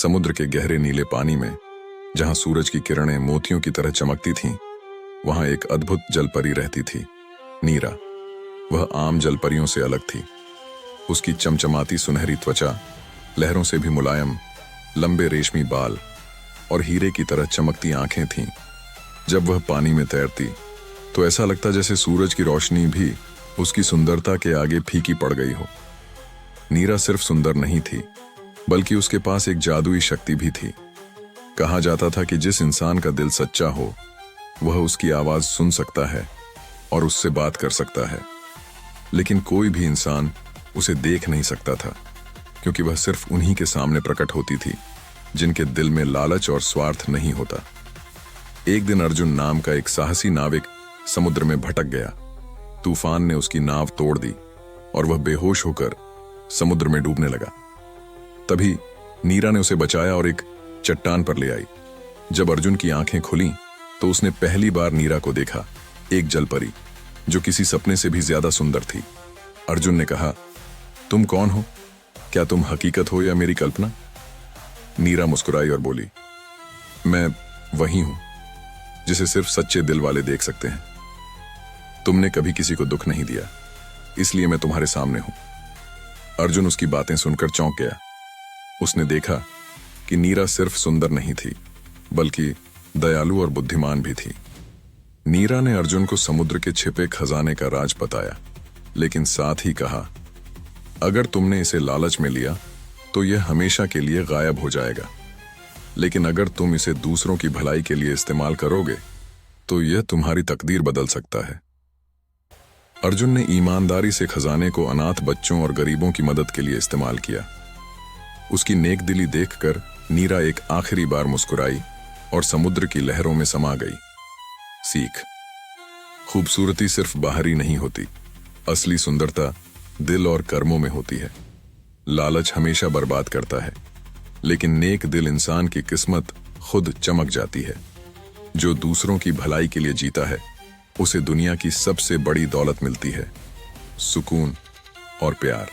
समुद्र के गहरे नीले पानी में, जहां सूरज की किरणें मोतियों की तरह चमकती थीं, वहां एक अद्भुत जलपरी रहती थी, नीरा। वह आम जलपरियों से अलग थी। उसकी चमचमाती सुनहरी त्वचा, लहरों से भी मुलायम, लंबे रेशमी बाल और हीरे की तरह चमकती आंखें थीं। जब वह पानी में तैरती तो ऐसा लगता जैसे सूरज की रोशनी भी उसकी सुंदरता के आगे फीकी पड़ गई हो। नीरा सिर्फ सुंदर नहीं थी, बल्कि उसके पास एक जादुई शक्ति भी थी। कहा जाता था कि जिस इंसान का दिल सच्चा हो, वह उसकी आवाज सुन सकता है और उससे बात कर सकता है। लेकिन कोई भी इंसान उसे देख नहीं सकता था, क्योंकि वह सिर्फ उन्हीं के सामने प्रकट होती थी जिनके दिल में लालच और स्वार्थ नहीं होता। एक दिन अर्जुन नाम का एक साहसी नाविक समुद्र में भटक गया। तूफान ने उसकी नाव तोड़ दी और वह बेहोश होकर समुद्र में डूबने लगा। तभी नीरा ने उसे बचाया और एक चट्टान पर ले आई। जब अर्जुन की आंखें खुलीं, तो उसने पहली बार नीरा को देखा, एक जलपरी जो किसी सपने से भी ज्यादा सुंदर थी। अर्जुन ने कहा, तुम कौन हो? क्या तुम हकीकत हो या मेरी कल्पना? नीरा मुस्कुराई और बोली, मैं वही हूं जिसे सिर्फ सच्चे दिल वाले देख सकते हैं। तुमने कभी किसी को दुख नहीं दिया, इसलिए मैं तुम्हारे सामने हूं। अर्जुन उसकी बातें सुनकर चौंक गया। उसने देखा कि नीरा सिर्फ सुंदर नहीं थी, बल्कि दयालु और बुद्धिमान भी थी। नीरा ने अर्जुन को समुद्र के छिपे खजाने का राज बताया, लेकिन साथ ही कहा, अगर तुमने इसे लालच में लिया तो यह हमेशा के लिए गायब हो जाएगा, लेकिन अगर तुम इसे दूसरों की भलाई के लिए इस्तेमाल करोगे तो यह तुम्हारी तकदीर बदल सकता है। अर्जुन ने ईमानदारी से खजाने को अनाथ बच्चों और गरीबों की मदद के लिए इस्तेमाल किया। उसकी नेकदिली देखकर नीरा एक आखिरी बार मुस्कुराई और समुद्र की लहरों में समा गई। सीख: खूबसूरती सिर्फ बाहरी नहीं होती, असली सुंदरता दिल और कर्मों में होती है। लालच हमेशा बर्बाद करता है, लेकिन नेक दिल इंसान की किस्मत खुद चमक जाती है। जो दूसरों की भलाई के लिए जीता है, उसे दुनिया की सबसे बड़ी दौलत मिलती है, सुकून और प्यार।